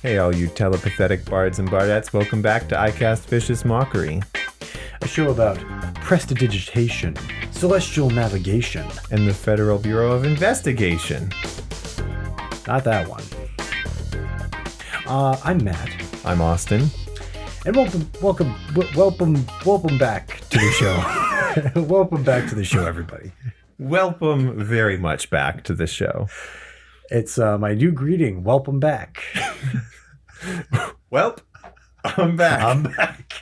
Hey, all you telepathetic bards and bardettes, welcome back to iCast Vicious Mockery. A show about prestidigitation, celestial navigation. And the Federal Bureau of Investigation. Not that one. I'm Matt. I'm Austin. And welcome back to the show. Welcome back to the show, everybody. Welcome very much back to the show. It's my new greeting. Welcome back. Welp, I'm back. I'm back.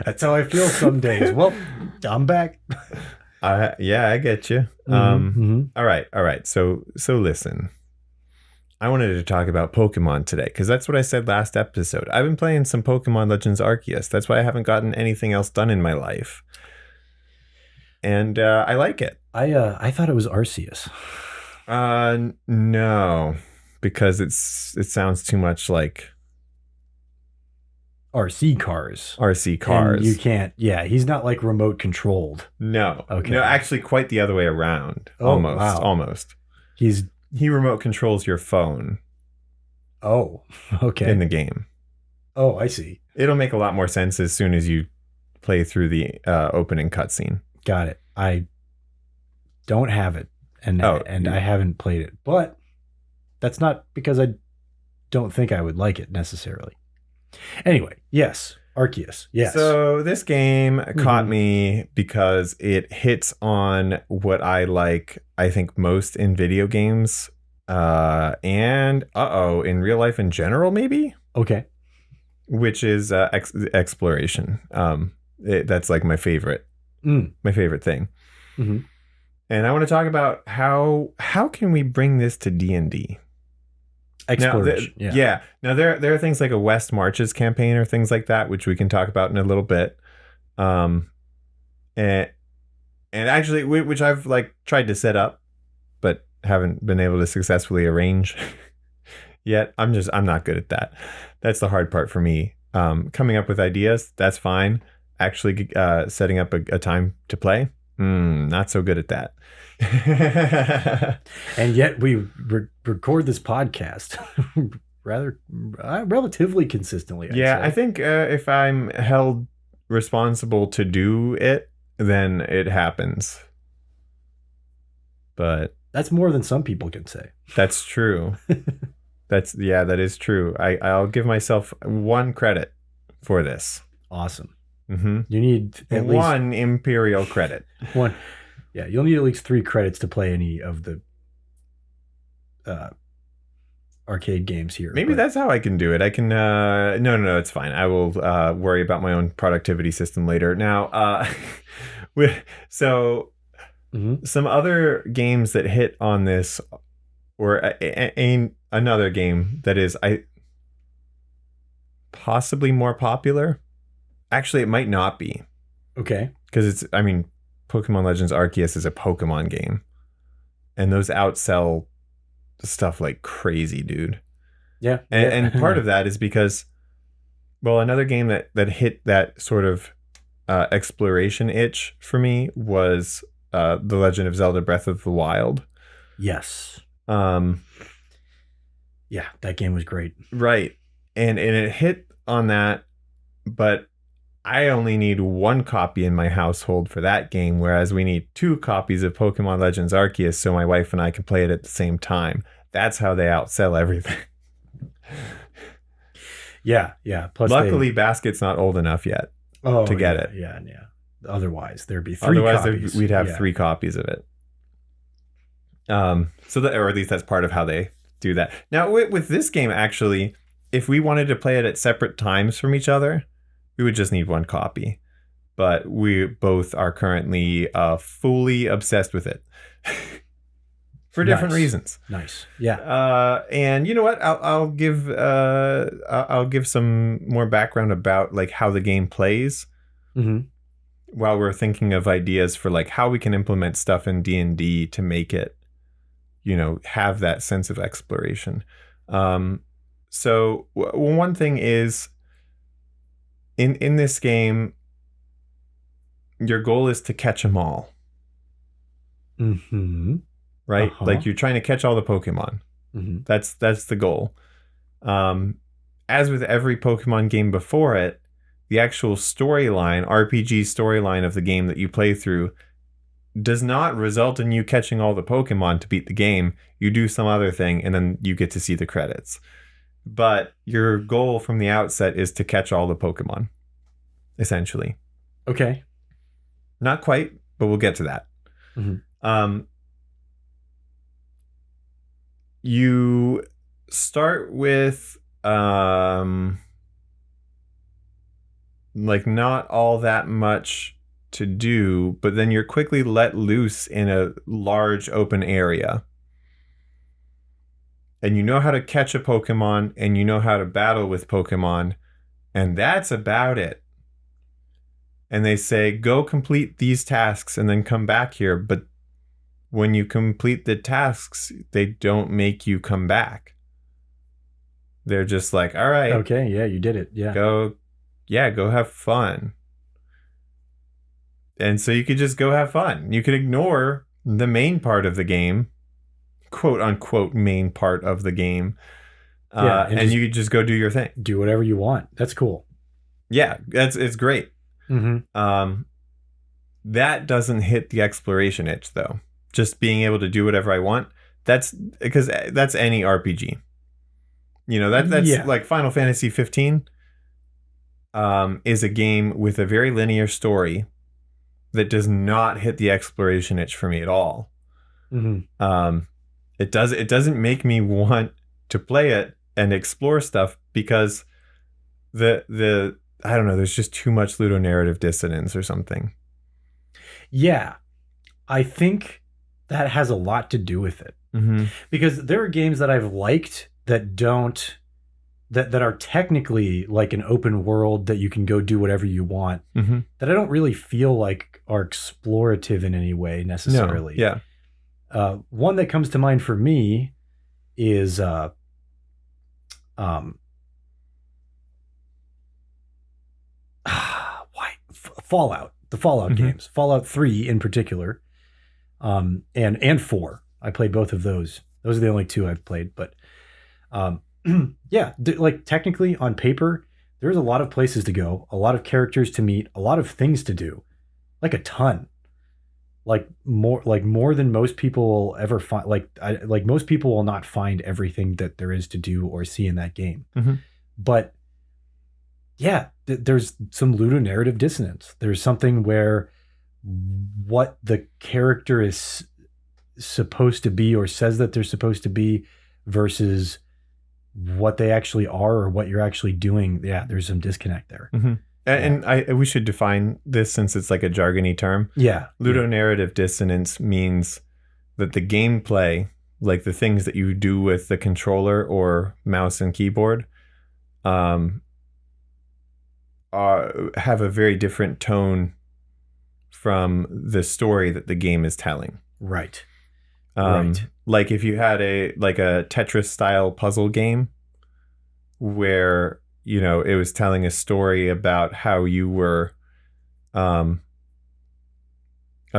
That's how I feel some days. Well, I'm back. Yeah, I get you. All right. So listen. I wanted to talk about Pokemon today because that's what I said last episode. I've been playing some Pokemon Legends Arceus. That's why I haven't gotten anything else done in my life. And I like it. I thought it was Arceus. No, because it sounds too much like RC cars. RC cars. And you can't. Yeah, he's not like remote controlled. No. Okay. No, actually, quite the other way around. Oh, almost. wow. Almost. He remote controls your phone. Oh, okay. In the game. Oh, I see. It'll make a lot more sense as soon as you play through the opening cutscene. Got it. I don't have it, and I haven't played it, but that's not because I don't think I would like it necessarily. Anyway, yes, Arceus. Yes. So this game caught me because it hits on what I like, I think, most in video games, and in real life in general, maybe. Okay. Which is exploration. That's like my favorite thing. Mm-hmm. And I want to talk about how can we bring this to D&D? Exploration. Yeah. Now there are things like a West Marches campaign or things like that, which we can talk about in a little bit. And actually, which I've like tried to set up, but haven't been able to successfully arrange yet. I'm not good at that. That's the hard part for me. Coming up with ideas, that's fine. Actually, setting up a time to play, not so good at that. And yet we record this podcast relatively consistently. I think if I'm held responsible to do it, then it happens. But that's more than some people can say. That's true. That is true. I'll give myself one credit for this. Awesome. Mm-hmm. You need at least one imperial credit. One. Yeah, you'll need at least 3 credits to play any of the arcade games here. Maybe that's how I can do it. I can. No, it's fine. I will worry about my own productivity system later. Now, some other games that hit on this, or another game that is possibly more popular. Actually, it might not be. Okay. Because Pokemon Legends Arceus is a Pokemon game. And those outsell stuff like crazy, dude. Yeah. And part of that is because, well, another game that hit that sort of exploration itch for me was The Legend of Zelda Breath of the Wild. Yes. Yeah, that game was great. Right. And it hit on that, but I only need 1 copy in my household for that game, whereas we need 2 copies of Pokemon Legends Arceus so my wife and I can play it at the same time. That's how they outsell everything. Yeah. Plus, luckily, Basket's not old enough yet to get it. Yeah. Otherwise, there'd be 3 copies. We'd have 3 copies of it. So that, or at least that's part of how they do that. Now, with this game, actually, if we wanted to play it at separate times from each other, we would just need 1 copy. But we both are currently fully obsessed with it for different reasons. Nice. Yeah. And you know what? I'll give some more background about like how the game plays. Mm-hmm. While we're thinking of ideas for like how we can implement stuff in D&D to make it, have that sense of exploration. So one thing is, in this game, your goal is to catch them all. Mm-hmm. Right? Like you're trying to catch all the Pokemon. Mm-hmm. That's the goal. As with every Pokemon game before it, the actual storyline, RPG storyline of the game that you play through does not result in you catching all the Pokemon to beat the game. You do some other thing and then you get to see the credits. But your goal from the outset is to catch all the Pokemon, essentially. Okay. Not quite, but we'll get to that. Mm-hmm. You start with like not all that much to do, but then you're quickly let loose in a large open area. And you know how to catch a Pokemon, and you know how to battle with Pokemon, and that's about it. And they say, go complete these tasks and then come back here. But when you complete the tasks, they don't make you come back. They're just like, all right. Okay, yeah, you did it. Yeah. Go have fun. And so you could just go have fun. You could ignore the main part of the game, quote unquote main part of the game. And you could just go do your thing. Do whatever you want. That's cool. Yeah, it's great. Mm-hmm. That doesn't hit the exploration itch though. Just being able to do whatever I want. That's because that's any RPG. You know, that's like Final Fantasy 15 is a game with a very linear story that does not hit the exploration itch for me at all. Mm-hmm. It doesn't make me want to play it and explore stuff because the I don't know, there's just too much ludonarrative dissonance or something. Yeah. I think that has a lot to do with it. Mm-hmm. Because there are games that I've liked that that are technically like an open world that you can go do whatever you want, mm-hmm. that I don't really feel like are explorative in any way necessarily. No. Yeah. One that comes to mind for me is Fallout, the Fallout mm-hmm. games, Fallout 3 in particular, and 4. I played both of those. Those are the only two I've played, but yeah, like technically on paper, there's a lot of places to go, a lot of characters to meet, a lot of things to do, like a ton, like more than most people will ever find. Like most people will not find everything that there is to do or see in that game, mm-hmm. but yeah, there's some ludonarrative dissonance. There's something where what the character is supposed to be or says that they're supposed to be versus what they actually are or what you're actually doing. Yeah, there's some disconnect there. Mm-hmm. And we should define this since it's like a jargony term. Yeah. Ludonarrative dissonance means that the gameplay, like the things that you do with the controller or mouse and keyboard, have a very different tone from the story that the game is telling. Right. Like if you had a Tetris style puzzle game where, you know, it was telling a story about how you were a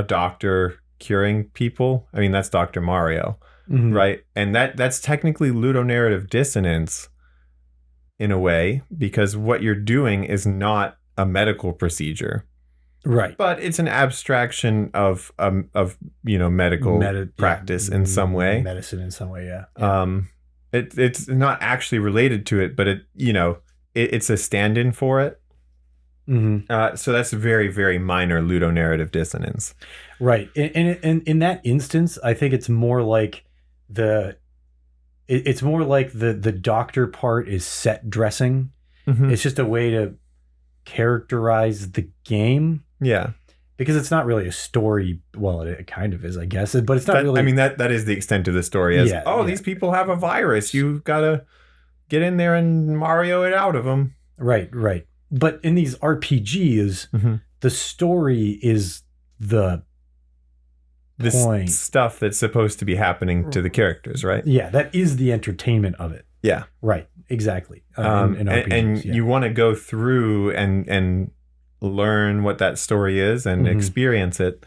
doctor curing people. I mean, that's Dr. Mario, mm-hmm. right? And that's technically ludonarrative dissonance in a way, because what you're doing is not a medical procedure. Right. But it's an abstraction of medical practice in some way. Medicine in some way, yeah. It's not actually related to it, but it's a stand-in for it. Mm-hmm. So that's very, very minor ludonarrative dissonance. Right. And in that instance, I think it's more like the doctor part is set dressing. Mm-hmm. It's just a way to characterize the game. Yeah. Because it's not really a story. Well, it kind of is, I guess. But it's not really. I mean, that is the extent of the story. These people have a virus. You've got to get in there and Mario it out of them. Right. But in these RPGs, mm-hmm. the story is the point. Stuff that's supposed to be happening to the characters, right? Yeah, that is the entertainment of it. Yeah. Right. Exactly. In RPGs, you want to go through and learn what that story is and mm-hmm. experience it.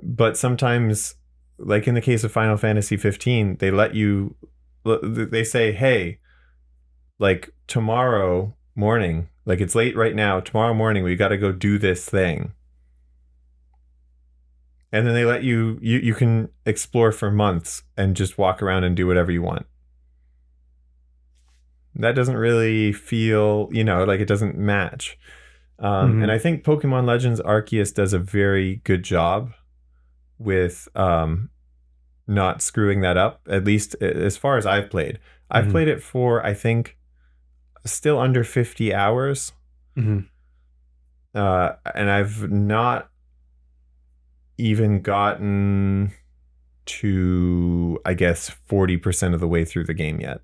But sometimes, like in the case of Final Fantasy 15, they say, hey, like tomorrow morning, like it's late right now, tomorrow morning we got to go do this thing. And then they let you can explore for months and just walk around and do whatever you want. That doesn't really feel, like it doesn't match. And I think Pokemon Legends Arceus does a very good job with not screwing that up, at least as far as I've played. I've played it for, I think, still under 50 hours. And I've not even gotten to, I guess, 40% of the way through the game yet.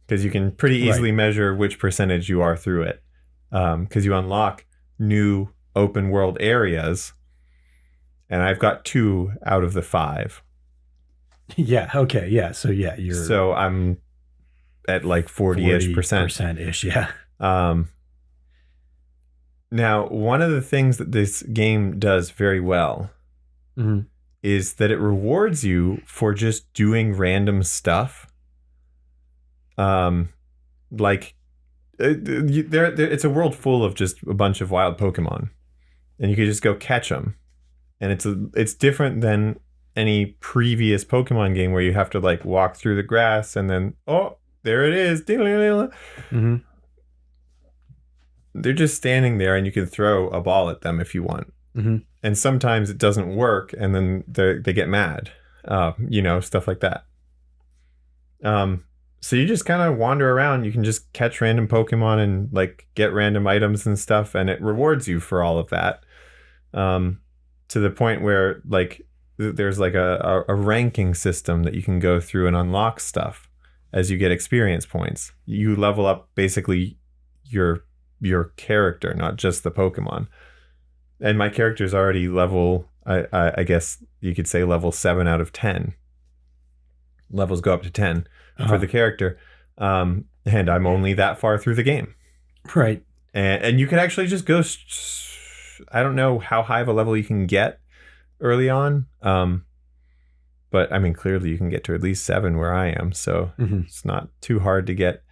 Because you can pretty easily measure which percentage you are through it. Because you unlock new open world areas. And I've got 2 out of the 5. Yeah. Okay. Yeah. So yeah, So I'm at like 40-ish percent. Percent-ish. Yeah. Now, one of the things that this game does very well is that it rewards you for just doing random stuff. Like it's a world full of just a bunch of wild Pokemon, and you can just go catch them. And it's different than any previous Pokemon game where you have to like walk through the grass and then, oh, there it is. They're just standing there and you can throw a ball at them if you want. And sometimes it doesn't work and then they get mad, stuff like that. So you just kind of wander around. You can just catch random Pokemon and like get random items and stuff. And it rewards you for all of that. To the point where like there's like a ranking system that you can go through and unlock stuff as you get experience points. You level up basically your character, not just the Pokemon. And my character's already level, I guess you could say level 7 out of 10. Levels go up to 10 for the character. And I'm only that far through the game. Right. And you can actually just go... I don't know how high of a level you can get early on. But I mean, clearly you can get to at least 7 where I am. So it's not too hard to get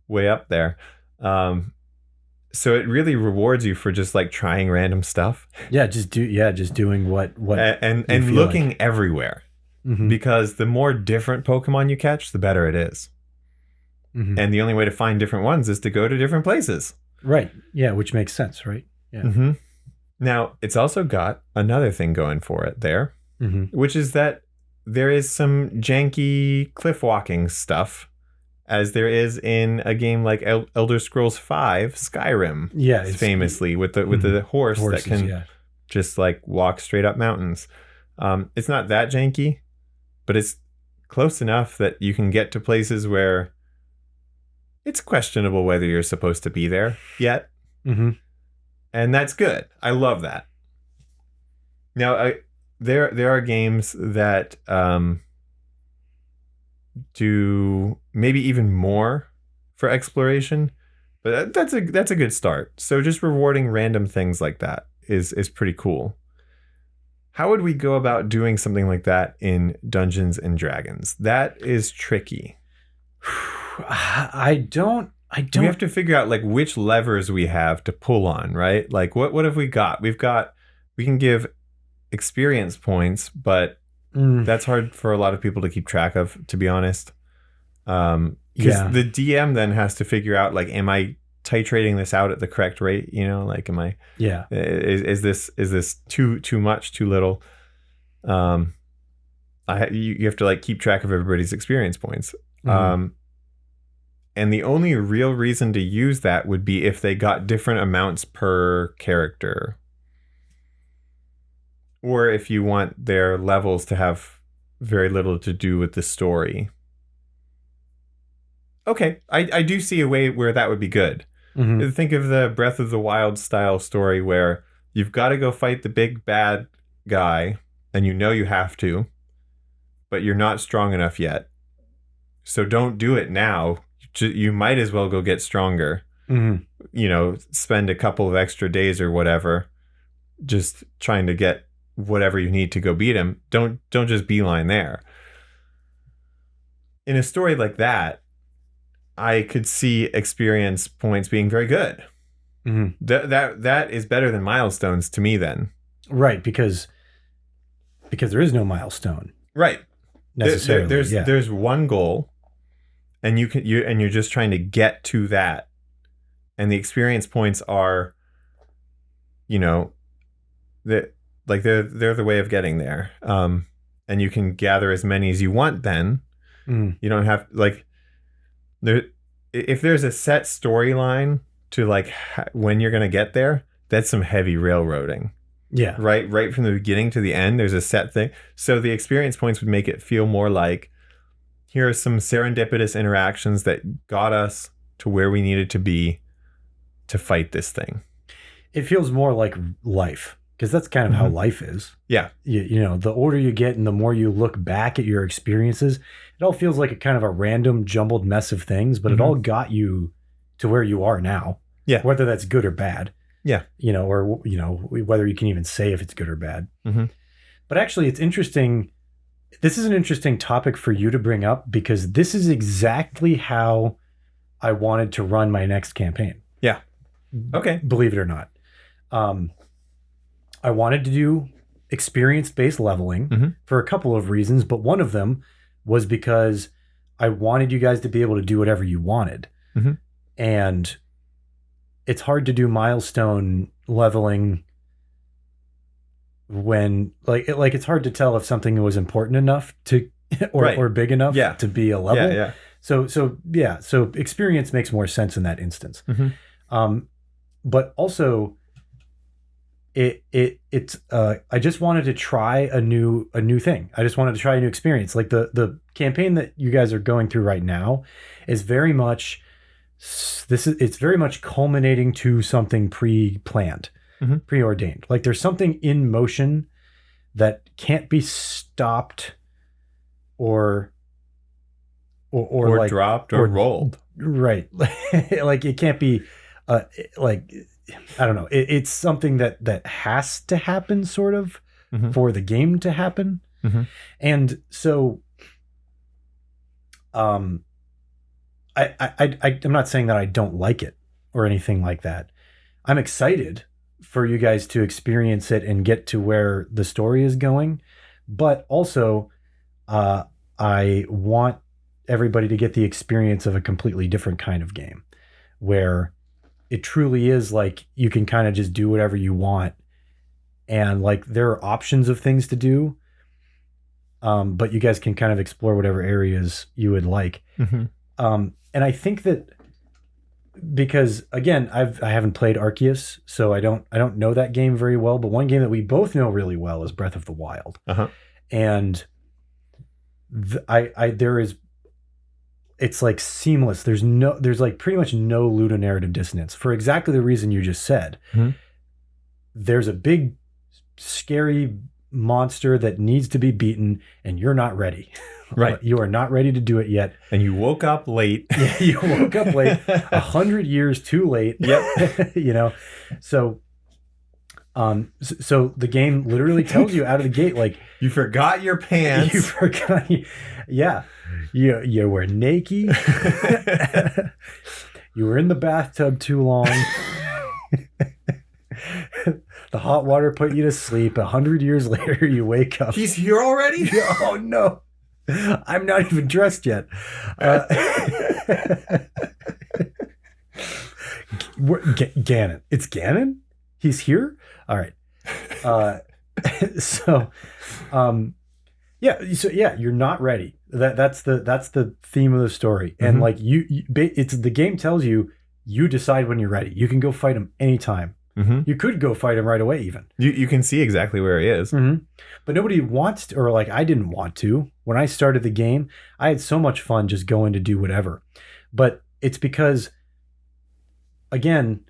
way up there. So it really rewards you for just like trying random stuff. Yeah. Just doing what and looking like. Everywhere. Because the more different Pokemon you catch, the better it is. And the only way to find different ones is to go to different places. Right. Yeah. Which makes sense. Right. Yeah. Now, it's also got another thing going for it there, which is that there is some janky cliff walking stuff, as there is in a game like Elder Scrolls V, Skyrim. Yeah, famously with the horses that can just like walk straight up mountains. It's not that janky, but it's close enough that you can get to places where it's questionable whether you're supposed to be there yet. And that's good. I love that. Now, there are games that do maybe even more for exploration, but that's a good start. So just rewarding random things like that is pretty cool. How would we go about doing something like that in Dungeons and Dragons? That is tricky. I don't. We have to figure out like which levers we have to pull on, right? Like what have we got? We can give experience points, but that's hard for a lot of people to keep track of, to be honest. Because the DM then has to figure out like, am I titrating this out at the correct rate? Like, am I? Yeah. Is this too much, too little? You have to like keep track of everybody's experience points. And the only real reason to use that would be if they got different amounts per character. Or if you want their levels to have very little to do with the story. Okay, I do see a way where that would be good. Think of the Breath of the Wild style story where you've got to go fight the big bad guy, and you have to, but you're not strong enough yet. So don't do it now. You might as well go get stronger. Spend a couple of extra days or whatever just trying to get whatever you need to go beat him. Don't just beeline there. In a story like that, I could see experience points being very good. Mm-hmm. That is better than milestones to me then. Right, because there is no milestone. Right. Necessarily. There's one goal, and you're just trying to get to that. And the experience points are, they're the way of getting there. And you can gather as many as you want then. Mm. You don't have if there's a set storyline to when you're going to get there, that's some heavy railroading. Yeah. Right from the beginning to the end, there's a set thing. So the experience points would make it feel more like, here are some serendipitous interactions that got us to where we needed to be to fight this thing. It feels more like life, because that's kind of how life is. Yeah. The older you get and the more you look back at your experiences, it all feels like a kind of a random jumbled mess of things, but it all got you to where you are now. Yeah. Whether that's good or bad. Yeah. Or whether you can even say if it's good or bad. Mm-hmm. But actually, it's interesting. This is an interesting topic for you to bring up, because this is exactly how I wanted to run my next campaign. Yeah. Okay. Believe it or not. I wanted to do experience-based leveling for a couple of reasons, but one of them was because I wanted you guys to be able to do whatever you wanted. Mm-hmm. And it's hard to do milestone leveling when it's hard to tell if something was important enough to or big enough to be a level. Yeah. So experience makes more sense in that instance. Mm-hmm. But also it's I just wanted to try a new thing. I just wanted to try a new experience. Like the campaign that you guys are going through right now is very much it's very much culminating to something pre-planned, preordained. Like there's something in motion that can't be stopped or like, dropped or rolled. Right. Like it can't be I don't know. It's something that has to happen sort of for the game to happen. Mm-hmm. And so I'm not saying that I don't like it or anything like that. I'm excited for you guys to experience it and get to where the story is going. But also, I want everybody to get the experience of a completely different kind of game where it truly is like you can kind of just do whatever you want. And like there are options of things to do. But you guys can kind of explore whatever areas you would like. Mm-hmm. And I think that because again, I haven't played Arceus, so I don't know that game very well. But one game that we both know really well is Breath of the Wild, and it's like seamless. There's like pretty much no ludonarrative dissonance for exactly the reason you just said. Mm-hmm. There's a big, scary monster that needs to be beaten, and you're not ready. Right. You are not ready to do it yet. And you woke up late. Yeah, you woke up late, 100 years too late. Yep. So the game literally tells you out of the gate, like you forgot your pants. You forgot. Yeah. You were naked. You were in the bathtub too long. The hot water put you to sleep. 100 years later, you wake up. He's here already? Oh, no. I'm not even dressed yet. Ganon. It's Ganon? He's here? All right. You're not ready. That's the theme of the story. And like it's the game tells you decide when you're ready. You can go fight him anytime. Mm-hmm. You could go fight him right away even. You can see exactly where he is. Mm-hmm. But nobody wants to, or like I didn't want to. When I started the game, I had so much fun just going to do whatever. But it's because, again,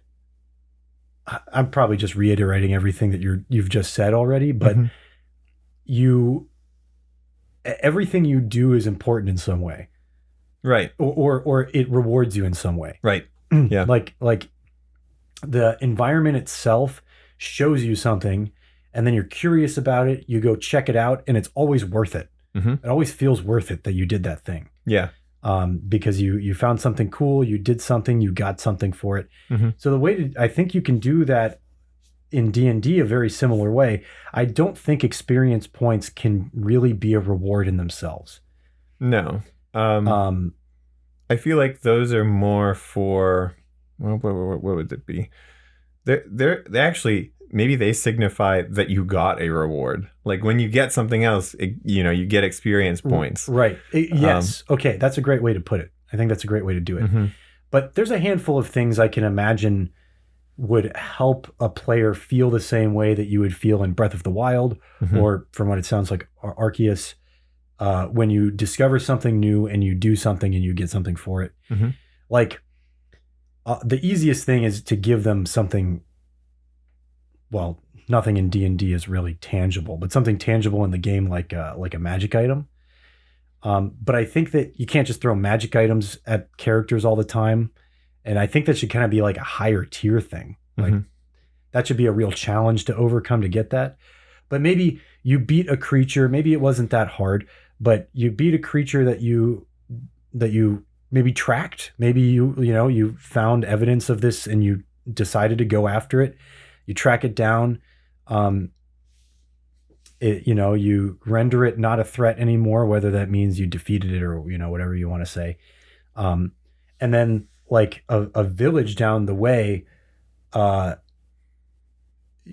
I'm probably just reiterating everything that you've just said already, but everything you do is important in some way. Right. Or it rewards you in some way. Right. Yeah. Like the environment itself shows you something and then you're curious about it. You go check it out and it's always worth it. Mm-hmm. It always feels worth it that you did that thing. Yeah. because you found something cool, you did something, you got something for it. Mm-hmm. So the way I think you can do that in D&D a very similar way. I don't think experience points can really be a reward in themselves. No. I feel like those are more for, well, what would it be? They actually, maybe they signify that you got a reward. Like when you get something else, you get experience points. Right. Yes. Okay. That's a great way to put it. I think that's a great way to do it. Mm-hmm. But there's a handful of things I can imagine would help a player feel the same way that you would feel in Breath of the Wild, Mm-hmm. or from what it sounds like, Arceus, when you discover something new and you do something and you get something for it. Mm-hmm. Like the easiest thing is to give them something. Well, nothing in D&D is really tangible, but something tangible in the game, like a magic item. But I think that you can't just throw magic items at characters all the time. And I think that should kind of be like a higher tier thing. Like that should be a real challenge to overcome to get that. But maybe you beat a creature. Maybe it wasn't that hard, but you beat a creature that you maybe tracked. Maybe you found evidence of this and you decided to go after it. You track it down. You render it not a threat anymore, whether that means you defeated it or whatever you want to say. And then like a village down the way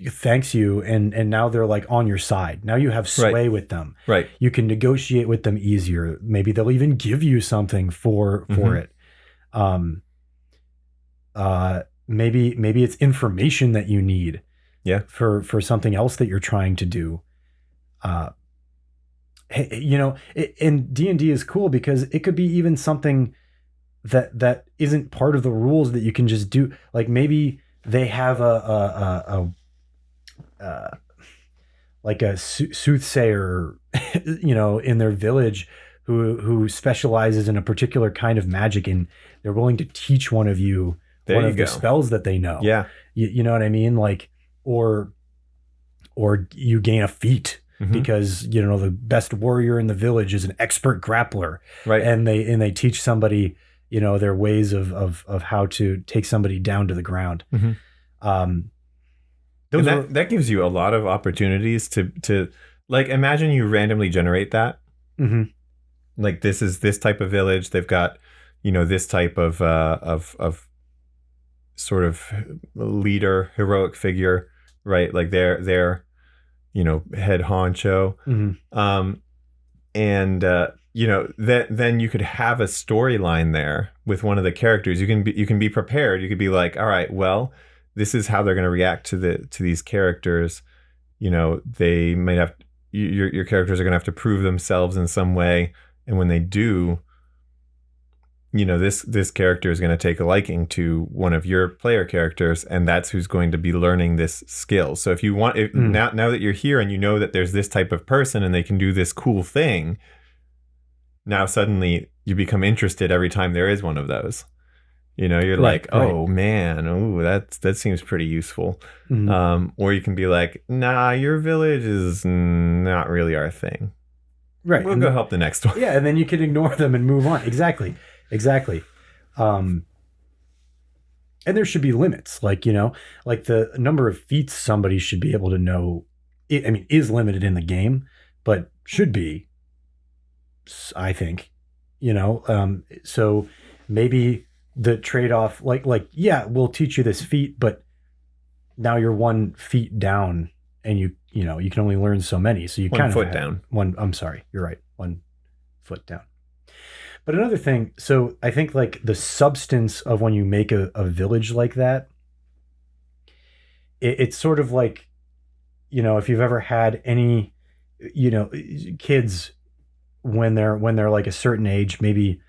thanks you, and now they're like on your side. Now you have sway with them. Right. You can negotiate with them easier. Maybe they'll even give you something for it. Maybe it's information that you need. Yeah. For something else that you're trying to do. And D&D is cool because it could be even something that isn't part of the rules that you can just do. Like maybe they have a soothsayer, in their village who specializes in a particular kind of magic, and they're willing to teach one of you the spells that they know. Yeah. You know what I mean? Like, or you gain a feat because, the best warrior in the village is an expert grappler. Right. And they teach somebody, their ways of how to take somebody down to the ground. That gives you a lot of opportunities to like, imagine you randomly generate that. Mm-hmm. Like this is this type of village. They've got, this type of sort of leader, heroic figure, right? Like they're head honcho. Then you could have a storyline there with one of the characters. You can be prepared. You could be like, all right, well, this is how they're going to react to these characters. They might have your characters are going to have to prove themselves in some way, and when they do, this character is going to take a liking to one of your player characters, and that's who's going to be learning this skill. So if you want, now that you're here and you know that there's this type of person and they can do this cool thing, now suddenly you become interested every time there is one of those. You're like, oh man, that seems pretty useful. Or you can be like, nah, your village is not really our thing. Right. We'll go help the next one. Yeah, and then you can ignore them and move on. Exactly. And there should be limits, like the number of feats somebody should be able to know. Is limited in the game, but should be, I think. So maybe the trade-off, like yeah, we'll teach you this feat, but now you're 1 feet down, and you can only learn so many. So you kind of 1 foot down. I'm sorry, you're right, 1 foot down. But another thing, so I think like the substance of when you make a village like that, it's sort of like, if you've ever had any, kids when they're like a certain age, maybe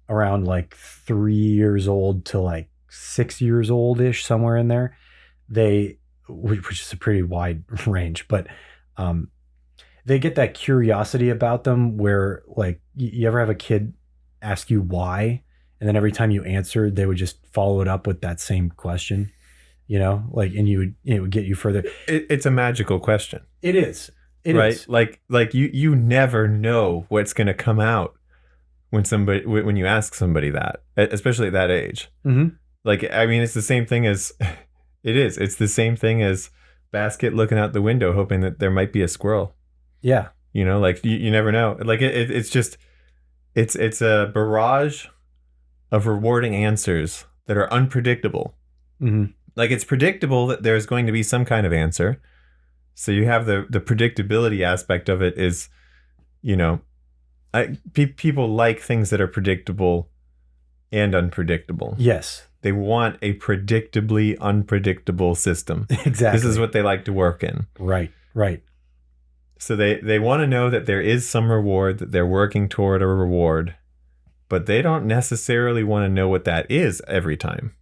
around like 3 years old to like 6 years old-ish, somewhere in there, which is a pretty wide range, but they get that curiosity about them where, like, you ever have a kid ask you why, and then every time you answered, they would just follow it up with that same question, and it would get you further. It's a magical question. It is. It right? is. Like you never know what's going to come out when you ask somebody that, especially at that age. Mm-hmm. Like, I mean, it's the same thing as it's the same thing as Basket looking out the window hoping that there might be a squirrel. Yeah. You know, like you never know. Like it's just it's a barrage of rewarding answers that are unpredictable. Mm-hmm. Like, it's predictable that there's going to be some kind of answer. So you have the predictability aspect of it is, you know, people like things that are predictable and unpredictable. Yes. They want a predictably unpredictable system. Exactly. This is what they like to work in. Right. Right. So they want to know that there is some reward, that they're working toward a reward, but they don't necessarily want to know what that is every time.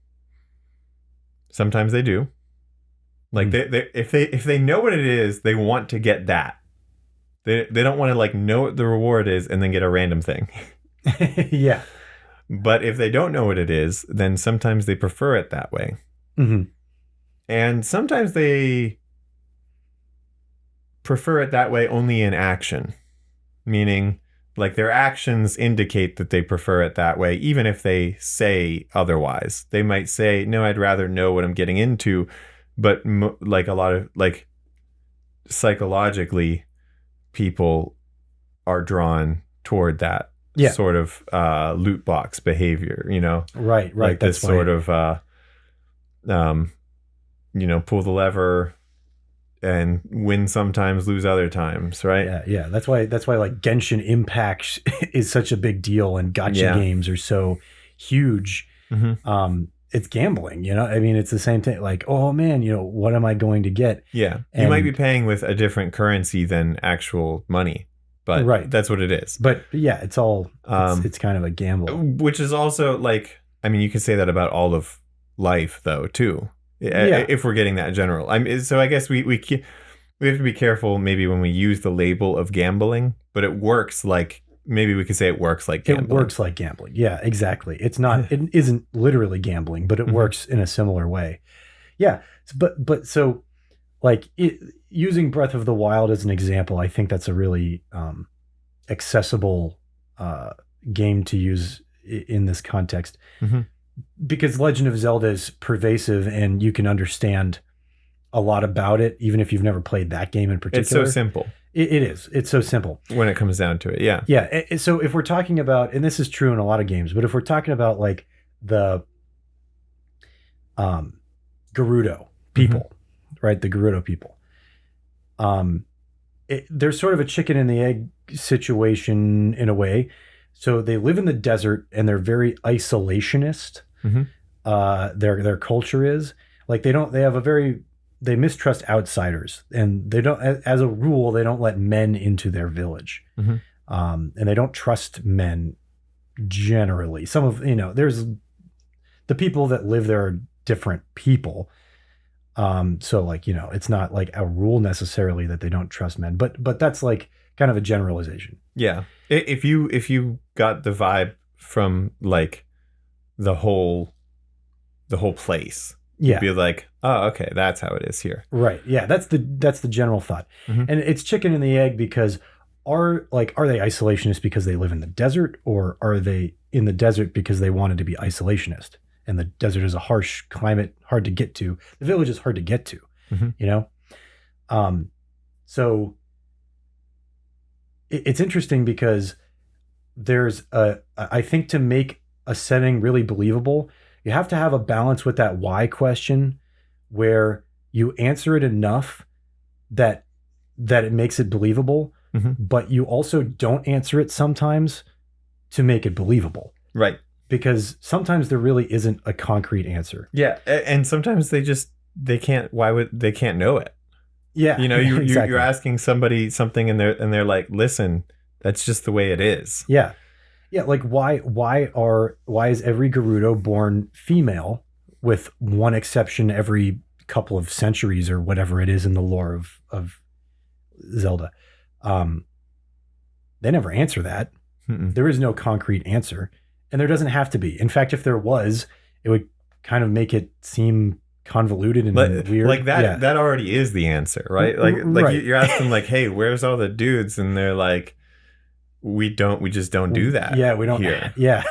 Sometimes they do. Like if they know what it is, they want to get that. They don't want to like know what the reward is and then get a random thing. Yeah. But if they don't know what it is, then sometimes they prefer it that way. Mm-hmm. And sometimes they prefer it that way only in action. Meaning, like, their actions indicate that they prefer it that way, even if they say otherwise. They might say, no, I'd rather know what I'm getting into. But like a lot of, like, psychologically, people are drawn toward that sort of loot box behavior, you know? Right. Like That's this sort of, you know, pull the lever and win sometimes, lose other times, right? Yeah. That's why like Genshin Impact is such a big deal, and gacha games are so huge. Mm-hmm. It's gambling, you know? I mean, it's the same thing. Like, oh man, you know, what am I going to get? Yeah. And you might be paying with a different currency than actual money, but that's what it is. But yeah, it's all, it's kind of a gamble. Which is also like, I mean, you could say that about all of life though, too. Yeah. If we're getting that general. So I guess we have to be careful maybe when we use the label of gambling, but it works like, maybe we could say it works like gambling. It works like gambling. Yeah, exactly. It's not, it isn't literally gambling, but it works in a similar way. Yeah. But so like using Breath of the Wild as an example, I think that's a really accessible game to use in this context. Mm-hmm. Because Legend of Zelda is pervasive and you can understand a lot about it, even if you've never played that game in particular. It's so simple. It is. It's so simple. When it comes down to it, yeah. Yeah. So if we're talking about, and this is true in a lot of games, but if we're talking about like the Gerudo people, right? The Gerudo people. There's sort of a chicken and the egg situation in a way. So they live in the desert and they're very isolationist. Mm-hmm. Their culture is like they mistrust outsiders, and they don't, as a rule, they don't let men into their village. Mm-hmm. And they don't trust men generally. Some of, you know, there's the people that live there are different people. So like, you know, it's not like a rule necessarily that they don't trust men, but that's like kind of a generalization. Yeah. If you got the vibe from like the whole place, you'd be like, oh, okay, that's how it is here. Right. Yeah. That's the general thought. Mm-hmm. And it's chicken and the egg, because are they isolationists because they live in the desert, or are they in the desert because they wanted to be isolationist? And the desert is a harsh climate, hard to get to. The village is hard to get to, you know? So it's interesting because there's I think to make a setting really believable, you have to have a balance with that why question, where you answer it enough that it makes it believable, but you also don't answer it sometimes to make it believable. Right. Because sometimes there really isn't a concrete answer. Yeah. And sometimes they can't know it. Yeah. You know, exactly. You're asking somebody something and they're like, listen, that's just the way it is. Yeah. Yeah. Like why is every Gerudo born female, with one exception every couple of centuries or whatever it is in the lore of Zelda? They never answer that. Mm-mm. There is no concrete answer. And there doesn't have to be. In fact, if there was, it would kind of make it seem convoluted and weird. Like that, that already is the answer, right? Like right. You're asking like, hey, where's all the dudes? And they're like, we just don't do that. Yeah, we don't. Here. Yeah,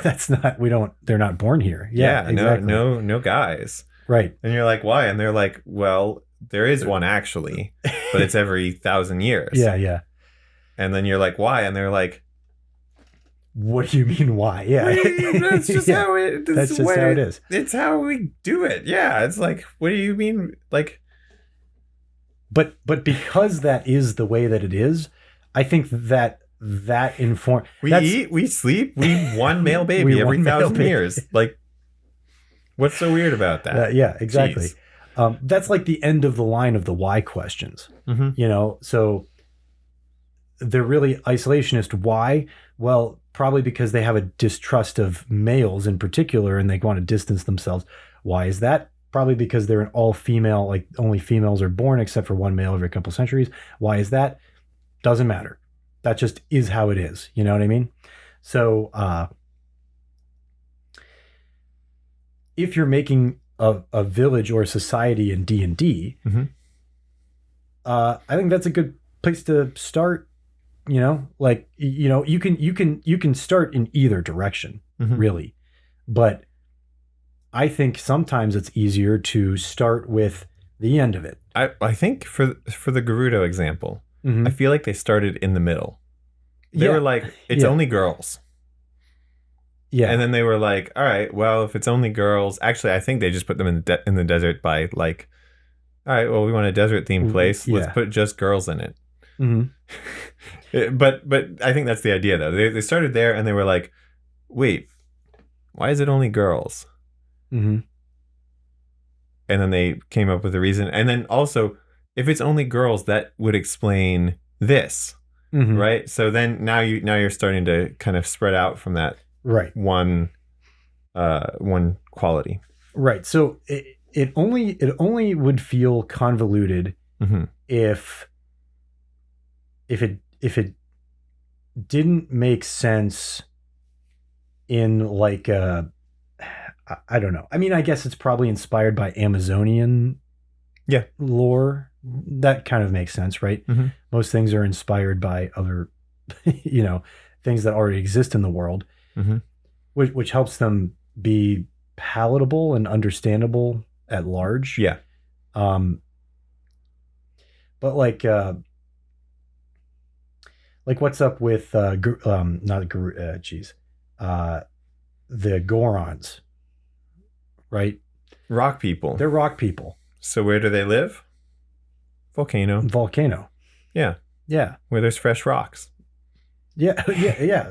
they're not born here. Yeah, exactly. No guys. Right. And you're like, why? And they're like, well, there is one actually, but it's every 1,000 years. Yeah. And then you're like, why? And they're like, what do you mean why? Yeah. That's just how it is. That's just how it is. It's how we do it. Yeah. It's like, what do you mean? Like, but because that is the way that it is, I think that inform. We eat, we sleep, we one male baby every 1,000 years. Like, what's so weird about that? Yeah, exactly. That's like the end of the line of the why questions. Mm-hmm. So they're really isolationist. Why? Well, probably because they have a distrust of males in particular, and they want to distance themselves. Why is that? Probably because they're an all-female, like only females are born except for one male every couple centuries. Why is that? Doesn't matter. That just is how it is. You know what I mean? So if you're making a village or a society in D&D, mm-hmm. I think that's a good place to start. You can start in either direction, mm-hmm. really. But I think sometimes it's easier to start with the end of it. I think for the Gerudo example, mm-hmm. I feel like they started in the middle. They were like, it's only girls. Yeah. And then they were like, all right, well, if it's only girls, actually, I think they just put them in the desert by like, all right, well, we want a desert themed place. Yeah. Let's put just girls in it. Mm-hmm. But I think that's the idea, though. They started there and they were like, wait, why is it only girls? Mm-hmm. And then they came up with a reason. And then also, if it's only girls, that would explain this, mm-hmm. right? So then now you're starting to kind of spread out from that one quality. Right. So it only would feel convoluted mm-hmm. if it didn't make sense in like I don't know. I mean, I guess it's probably inspired by Amazonian lore. That kind of makes sense, right? Mm-hmm. Most things are inspired by other things that already exist in the world, mm-hmm. which helps them be palatable and understandable at large. Yeah. But like what's up with the Gorons, right? Rock people. They're rock people. So where do they live? Volcano. Yeah. Yeah. Where there's fresh rocks. Yeah.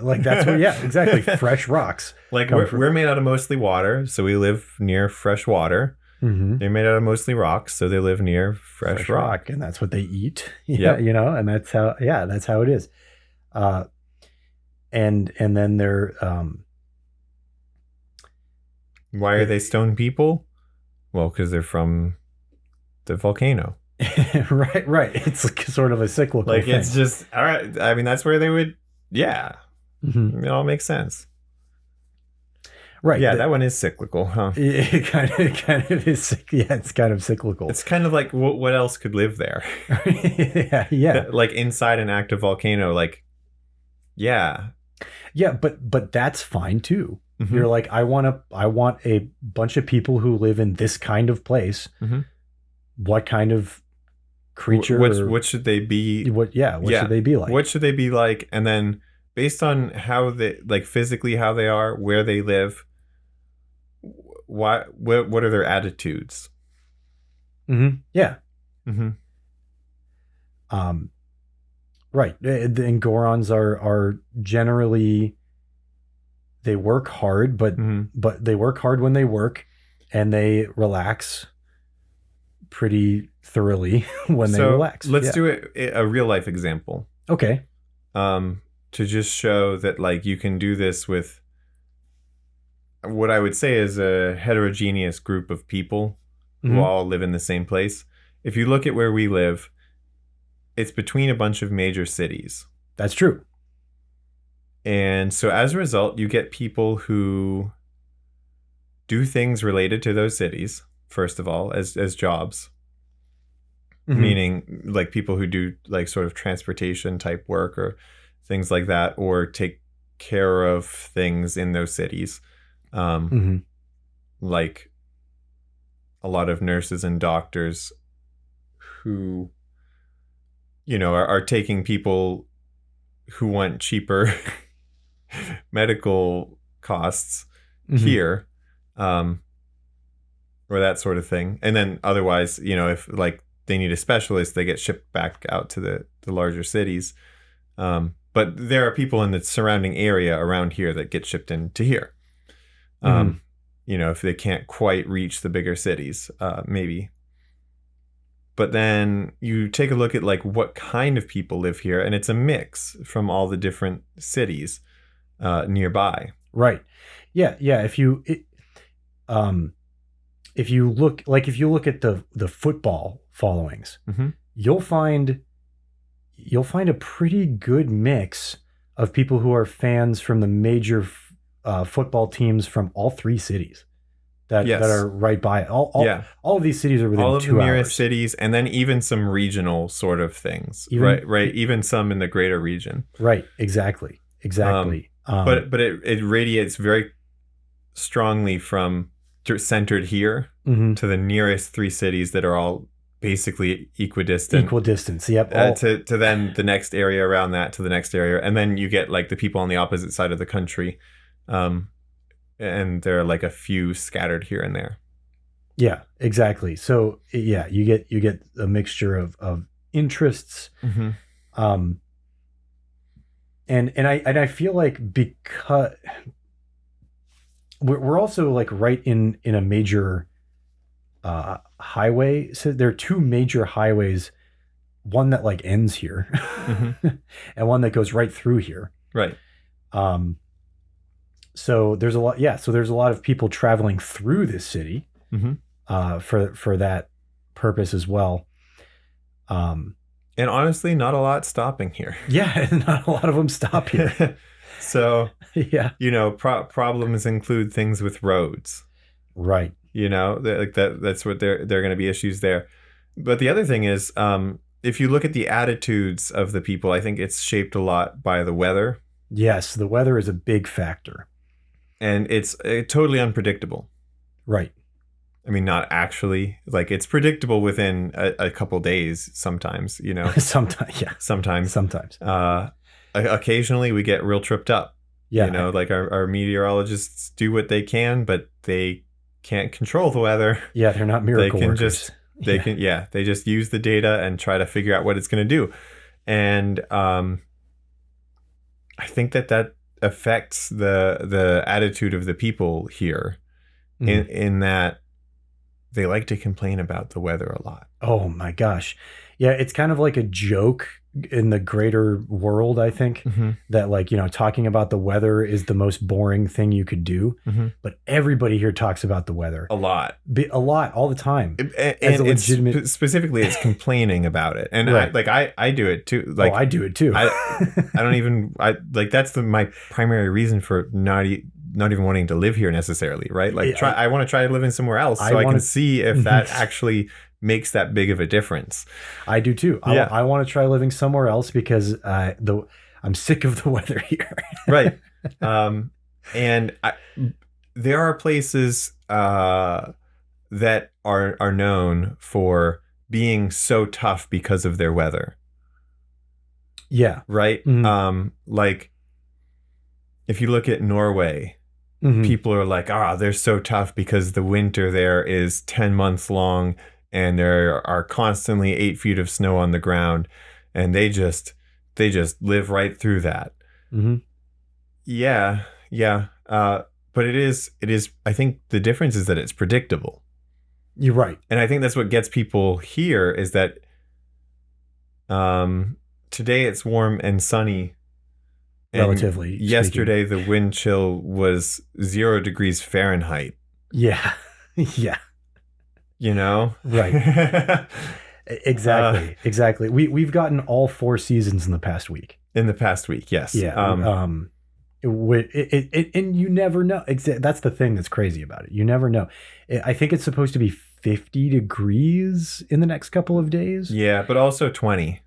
Like that's where, exactly. Fresh rocks. Like we're made out of mostly water, so we live near fresh water. Mm-hmm. They're made out of mostly rocks, so they live near fresh rock. And that's what they eat. Yeah. And that's how it is. And then they're why are they stone people? Well, because they're from the volcano. right. It's like sort of a cyclical thing. It's just all right. I mean, that's where they would. Yeah, mm-hmm. It all makes sense. Right. Yeah, that one is cyclical, huh? It kind of is. Yeah, it's kind of cyclical. It's kind of like what else could live there? Yeah. Like inside an active volcano, like. Yeah. Yeah, but that's fine too. Mm-hmm. You're like, I want a bunch of people who live in this kind of place. Mm-hmm. What kind of creature? What should they be? What should they be like? What should they be like? And then based on how they like physically how they are, where they live, what are their attitudes? Mm-hmm. Yeah. Mm-hmm. Right. And Gorons are generally, they work hard, but they work hard when they work, and they relax pretty thoroughly when they relax. Let's do a real life example. Okay. To just show that like you can do this with what I would say is a heterogeneous group of people mm-hmm. who all live in the same place. If you look at where we live, it's between a bunch of major cities. That's true. And so as a result, you get people who do things related to those cities, first of all, as jobs. Mm-hmm. Meaning like people who do like sort of transportation type work or things like that, or take care of things in those cities. Like a lot of nurses and doctors who, are taking people who want cheaper medical costs here, or that sort of thing. And then otherwise, if like they need a specialist, they get shipped back out to the larger cities. But there are people in the surrounding area around here that get shipped into here. If they can't quite reach the bigger cities, maybe. But then you take a look at like what kind of people live here, and it's a mix from all the different cities nearby. Right. Yeah. If you look at the football followings, you'll find a pretty good mix of people who are fans from the major football teams from all three cities that are right by it. All of these cities are within 2 hours. All of the nearest cities, and then even some regional sort of things, right? Even some in the greater region. Right, exactly. But it radiates very strongly from centered here to the nearest three cities that are all basically equidistant. Yep. To then the next area around that, to the next area, and then you get like the people on the opposite side of the country. And there are like a few scattered here and there. Yeah, exactly. So yeah, you get a mixture of interests. And I feel like because we're also like right in a major highway. So there are two major highways, one that like ends here and one that goes right through here. Right. So there's a lot. Yeah. So there's a lot of people traveling through this city for that purpose as well. And honestly, not a lot stopping here. Yeah. Not a lot of them stop here. So, yeah, problems include things with roads. Right. That's what there are going to be issues there. But the other thing is, if you look at the attitudes of the people, I think it's shaped a lot by the weather. Yes, the weather is a big factor. And it's totally unpredictable. Right. I mean, not actually. Like, it's predictable within a couple days sometimes, Sometimes, yeah. Sometimes. Sometimes. Occasionally we get real tripped up. Yeah. Like our meteorologists do what they can, but they can't control the weather. Yeah, they're not miracle workers. They just use the data and try to figure out what it's going to do. And I think that affects the attitude of the people here in that they like to complain about the weather a lot. Oh my gosh. Yeah, it's kind of like a joke in the greater world, I think, that like, talking about the weather is the most boring thing you could do. But everybody here talks about the weather. A lot, all the time. And legitimate... specifically, it's complaining about it. And right. I do it too. Like, I do it too. That's my primary reason for not even wanting to live here necessarily. Right. Like I want to try living somewhere else so I can see if that actually makes that big of a difference. I do too. I want to try living somewhere else because I'm sick of the weather here. Right. And there are places that are known for being so tough because of their weather. Yeah. Right. Like if you look at Norway, people are like, they're so tough because the winter there is 10 months long. And there are constantly 8 feet of snow on the ground, and they just live right through that. Yeah. But it is. I think the difference is that it's predictable. You're right, and I think that's what gets people here is that today it's warm and sunny. Relatively. And yesterday the wind chill was 0 degrees Fahrenheit. Yeah. Yeah. Right. Exactly. We've gotten all 4 seasons in the past week. Yes. Yeah. And you never know. That's the thing that's crazy about it. You never know. I think it's supposed to be 50 degrees in the next couple of days. Yeah, but also 20.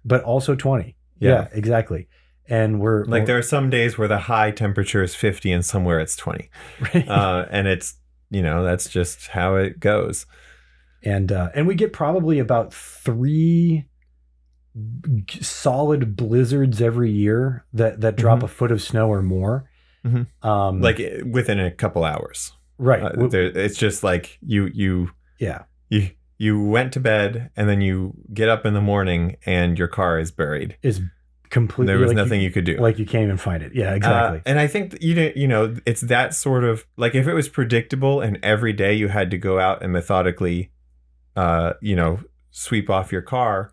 Yeah, exactly. And there are some days where the high temperature is 50 and somewhere it's 20. Right. And it's, that's just how it goes. And we get probably about 3 solid blizzards every year that drop a foot of snow or more. Like within a couple hours. Right. It's just like you went to bed and then you get up in the morning and your car is buried. Is completely. There was nothing you could do. Like you can't even find it. Yeah, exactly. And I think it's that sort of like if it was predictable and every day you had to go out and methodically, sweep off your car.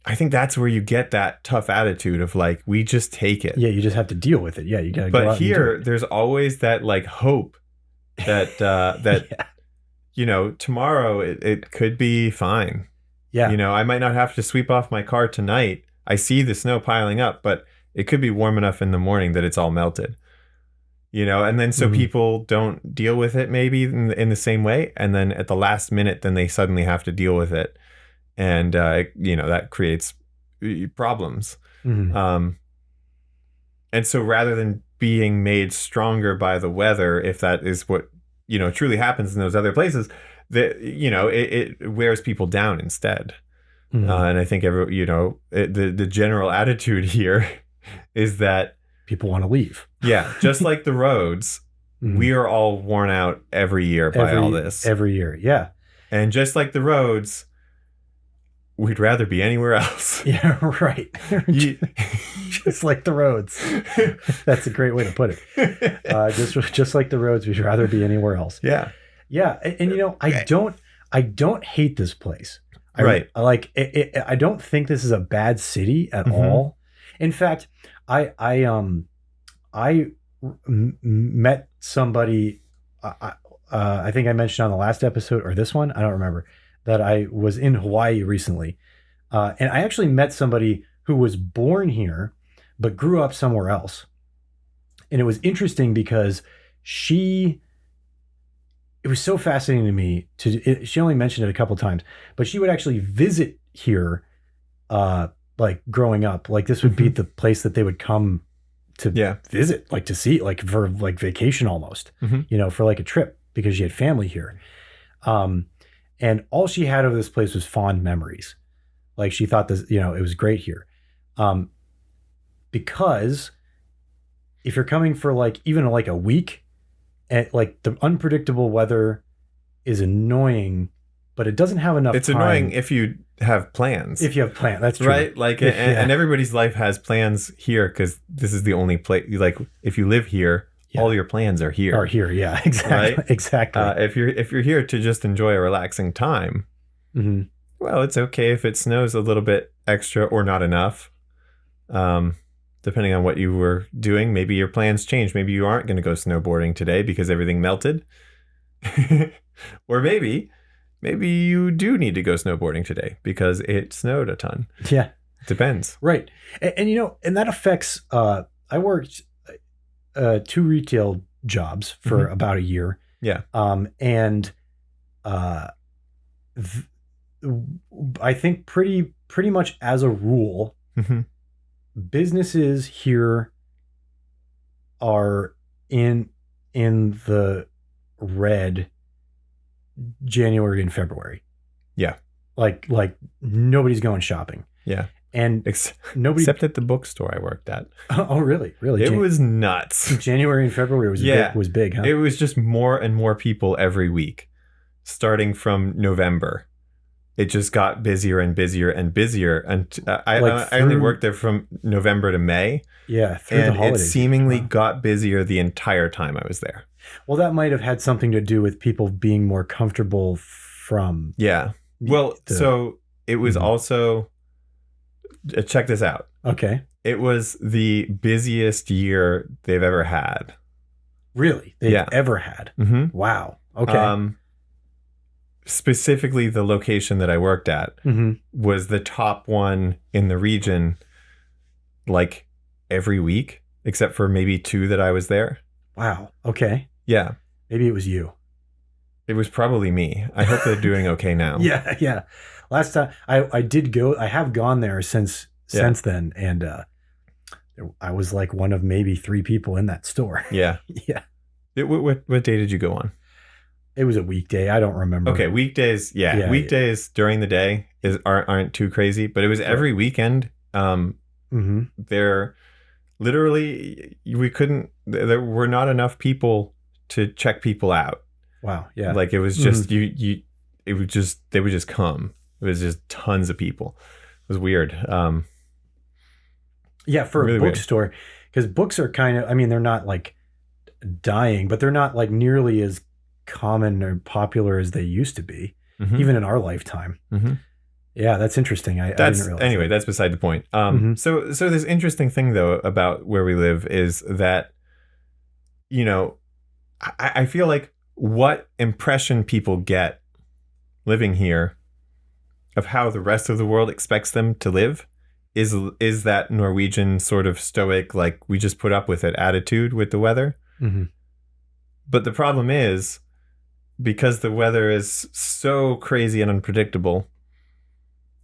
I think that's where you get that tough attitude of like, we just take it. Yeah, you just have to deal with it. Yeah, you got to go out. But here, there's always that like hope that tomorrow it could be fine. Yeah. I might not have to sweep off my car tonight. I see the snow piling up, but it could be warm enough in the morning that it's all melted. And then so people don't deal with it maybe in the same way. And then at the last minute, then they suddenly have to deal with it. And, that creates problems. And so rather than being made stronger by the weather, if that is what, truly happens in those other places, that, it wears people down instead. And I think the general attitude here is that people want to leave. Yeah. Just like the roads, we are all worn out every year by all this. Every year. Yeah. And just like the roads, we'd rather be anywhere else. Yeah, right. Just like the roads. That's a great way to put it. Just like the roads, we'd rather be anywhere else. Yeah. Yeah. And I don't hate this place. Right. I like it. I don't think this is a bad city at all. In fact, I met somebody, I think I mentioned on the last episode or this one, I don't remember, that I was in Hawaii recently. And I actually met somebody who was born here, but grew up somewhere else. And it was interesting because it was so fascinating to me she only mentioned it a couple times, but she would actually visit here, like growing up. Like this would be the place that they would come to visit, like to see, like for like vacation almost, for like a trip because she had family here. And all she had of this place was fond memories. Like she thought this, it was great here. Because if you're coming for like even like a week, and like the unpredictable weather is annoying, but it doesn't have enough time. It's annoying if you have plans. If you have plans, that's true. Right? Like, and everybody's life has plans here because this is the only place. Like, if you live here, all your plans are here. Yeah, exactly. Right? Exactly. If you're here to just enjoy a relaxing time, well, it's okay if it snows a little bit extra or not enough. Depending on what you were doing, maybe your plans changed. Maybe you aren't going to go snowboarding today because everything melted. Or maybe you do need to go snowboarding today because it snowed a ton. Yeah. It depends. Right. And and that affects, I worked 2 retail jobs for about a year. Yeah. And I think pretty much as a rule, businesses here are in the red January and February. Yeah. Like nobody's going shopping. Yeah. And nobody except at the bookstore I worked at. Oh, really? Really? It was nuts. January and February was big, huh? It was just more and more people every week, starting from November. It just got busier and busier and busier. And I only worked there from November to May. Yeah, through the holidays. It seemingly got busier the entire time I was there. Well, that might have had something to do with people being more comfortable from... Yeah. Well, so it was also... Check this out. Okay. It was the busiest year they've ever had. Really? They've ever had? Wow. Okay. Specifically, the location that I worked at was the top one in the region, like every week, except for maybe 2 that I was there. Wow. Okay. Yeah. Maybe it was you. It was probably me. I hope they're doing okay now. Yeah. Last time I did go, I have gone there since then, and I was like one of maybe 3 people in that store. Yeah. Yeah. What day did you go on? It was a weekday. I don't remember. Okay, weekdays. Yeah, weekdays during the day aren't too crazy, but it was every weekend. There, literally, there were not enough people to check people out. Wow. Yeah. Like it was just they would just come. It was just tons of people. It was weird. Yeah, for really a bookstore, because books are kind of, I mean, they're not like dying, but they're not like nearly as common or popular as they used to be, even in our lifetime. Yeah, that's interesting. I didn't realize anyway, that's beside the point. So this interesting thing though about where we live is that, you know, I feel like what impression people get living here of how the rest of the world expects them to live is that Norwegian sort of stoic, like we just put up with it attitude with the weather. But the problem is, because the weather is so crazy and unpredictable,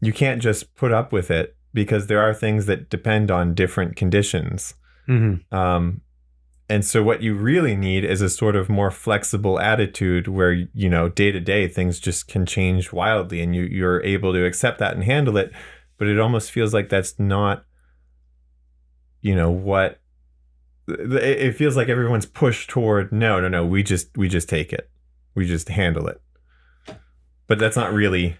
you can't just put up with it, because there are things that depend on different conditions. And so what you really need is a sort of more flexible attitude where, you know, day to day things just can change wildly, and you're able to accept that and handle it. But it almost feels like that's not, you know, what it feels like everyone's pushed toward. No, we just take it. We just handle it. But that's not really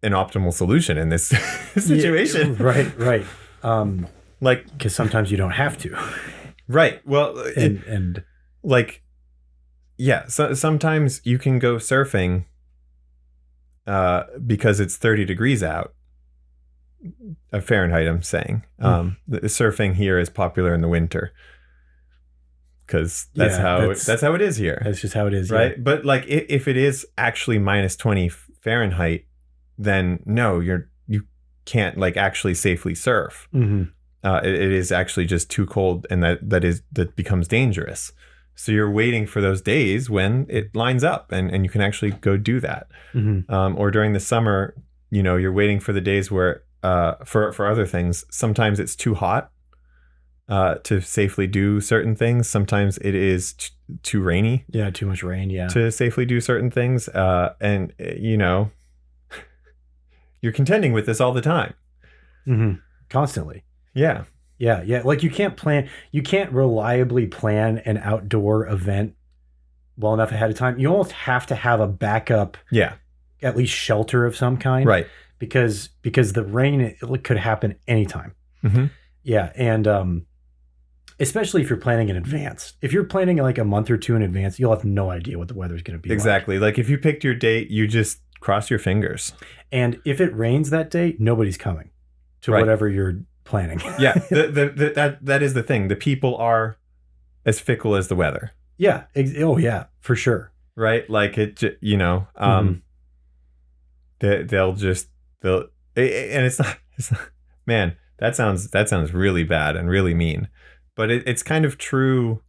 an optimal solution in this situation. Yeah, right. Like, because sometimes you don't have to. Right. Well, and like, yeah. So sometimes you can go surfing because it's 30 degrees out. Fahrenheit, I'm saying. The surfing here is popular in the winter because that's how it is here. That's just how it is, right? Yeah. But like, if it is actually minus 20 Fahrenheit, then no, you can't like actually safely surf. It is actually just too cold, and that becomes dangerous. So you're waiting for those days when it lines up and you can actually go do that. Or during the summer, you know, you're waiting for the days where for other things, sometimes it's too hot to safely do certain things. Sometimes it is too rainy. Yeah, too much rain, yeah. To safely do certain things. And, you know, you're contending with this all the time. Constantly. Yeah. Like you can't reliably plan an outdoor event well enough ahead of time. You almost have to have a backup, at least shelter of some kind. Right. Because the rain, it could happen anytime. Yeah. And especially if you're planning in advance. If you're planning like a month or two in advance, you'll have no idea what the weather's going to be. Exactly. Like if you picked your date, you just cross your fingers. And if it rains that day, nobody's coming to whatever you're planning. Yeah. That is the thing. The people are as fickle as the weather. Yeah. Oh yeah, for sure. Right. Like it, you know, they'll and it's not, man, that sounds really bad and really mean, but it's kind of true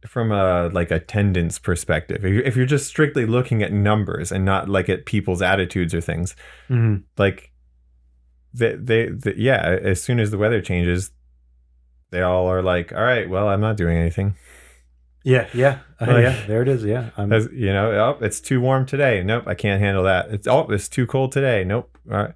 from a attendance perspective. If you're just strictly looking at numbers and not like at people's attitudes or things, like as soon as the weather changes, they all are like, all right, well, I'm not doing anything. Yeah. There it is. Yeah. You know, it's too warm today. Nope, I can't handle that. It's too cold today. Nope. All right.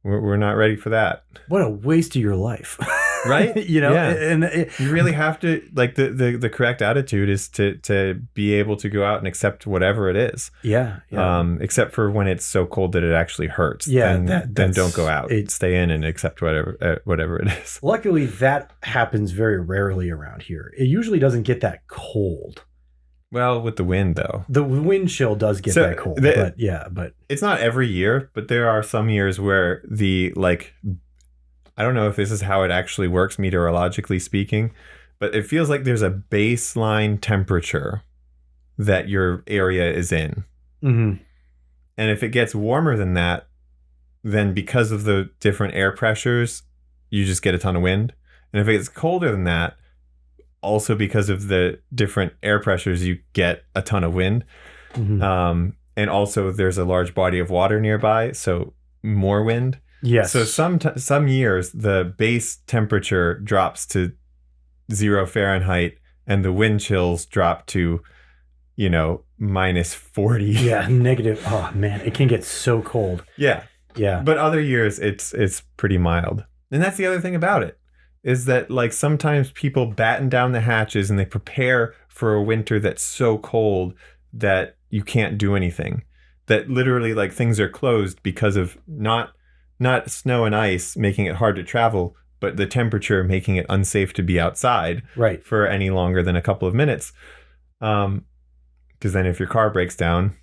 We're not ready for that. What a waste of your life. Right? You know, yeah. and you really have to, like, the correct attitude is to be able to go out and accept whatever it is. Yeah. Except for when it's so cold that it actually hurts. Yeah. Then don't go out. Stay in and accept whatever it is. Luckily, that happens very rarely around here. It usually doesn't get that cold. Well, with the wind, though. The wind chill does get that cold. But it's not every year, but there are some years where I don't know if this is how it actually works meteorologically speaking, but it feels like there's a baseline temperature that your area is in. And if it gets warmer than that, then because of the different air pressures, you just get a ton of wind. And if it gets colder than that, also because of the different air pressures, you get a ton of wind. And also there's a large body of water nearby, so more wind. Yes. So some years the base temperature drops to 0 Fahrenheit and the wind chills drop to, minus 40. Yeah, negative. Oh man, it can get so cold. Yeah. Yeah. But other years it's pretty mild. And that's the other thing about it, is that like sometimes people batten down the hatches and they prepare for a winter that's so cold that you can't do anything. That literally like things are closed because of not snow and ice making it hard to travel, but the temperature making it unsafe to be outside for any longer than a couple of minutes. Because then if your car breaks down,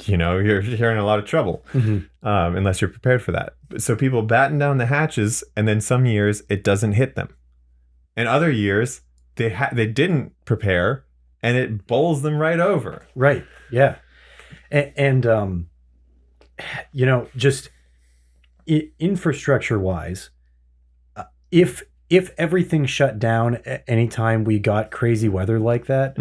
you're in a lot of trouble, unless you're prepared for that. So people batten down the hatches, and then some years it doesn't hit them. And other years they didn't prepare, and it bowls them right over. Right. Yeah. And just infrastructure wise, if everything shut down anytime we got crazy weather like that,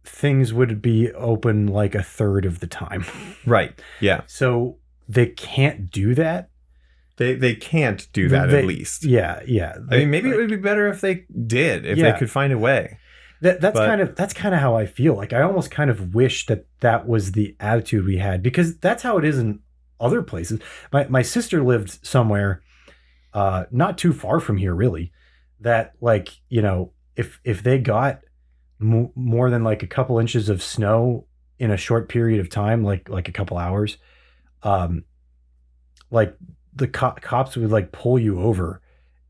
things would be open like a third of the time. Right. Yeah. So they can't do that. They can't do that at least. Yeah. Yeah. I mean, maybe it would be better if they did, if they could find a way. That's kind of how I feel. Like I almost kind of wish that was the attitude we had, because that's how it is in other places. My sister lived somewhere not too far from here, really, that like, if they got more than like a couple inches of snow in a short period of time, like a couple hours, like the cops would like pull you over